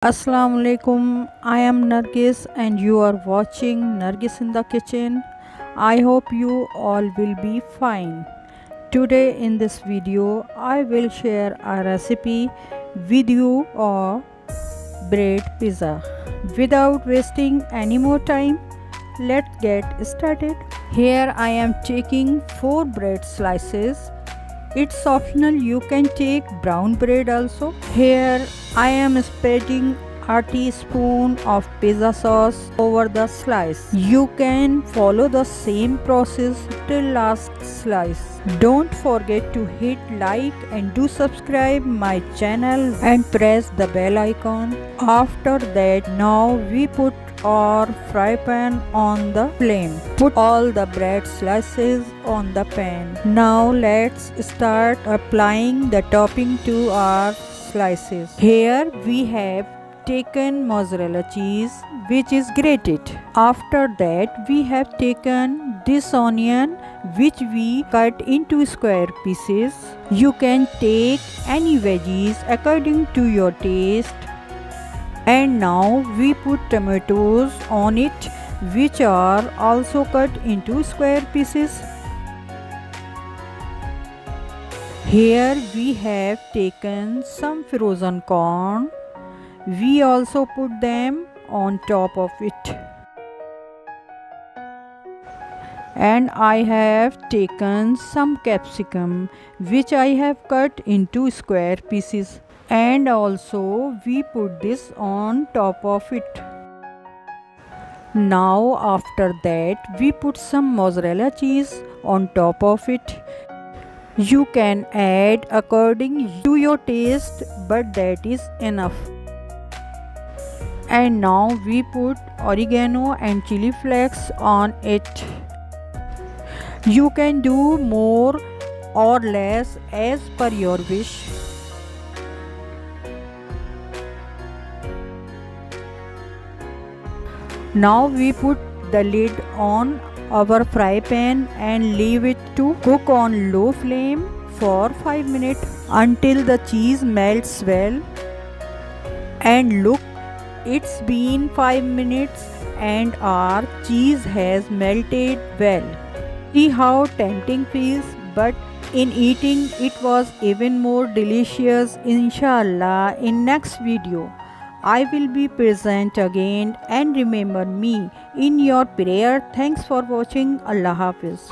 Assalamu alaikum. I am Nargis and you are watching Nargis in the kitchen. I hope you all will be fine. Today in this video I will share a recipe with you of bread pizza. Without wasting any more time, let's get started. Here I am taking 4 bread slices. It's optional, you can take brown bread also. Here I am spreading a teaspoon of pizza sauce over the slice. You can follow the same process till last slice. Don't forget to hit like and do subscribe my channel and press the bell icon. After that, now we put our fry pan on the flame. Put all the bread slices on the pan. Now let's start applying the topping to our slices. Here we have taken mozzarella cheese which is grated. After that we have taken this onion which we cut into square pieces. You can take any veggies according to your taste. And now we put tomatoes on it which are also cut into square pieces. Here we have taken some frozen corn. We also put them on top of it. And I have taken some capsicum which I have cut into square pieces. And also we put this on top of it. Now after that we put some mozzarella cheese on top of it. You can add according to your taste, but that is enough. And now we put oregano and chili flakes on it. You can do more or less as per your wish. Now we put the lid on our fry pan and leave it to cook on low flame for 5 minutes until the cheese melts well. And look, it's been 5 minutes and our cheese has melted well. See how tempting feels, but in eating it was even more delicious. Inshallah, in next video I will be present again, and remember me in your prayer. Thanks for watching. Allah Hafiz.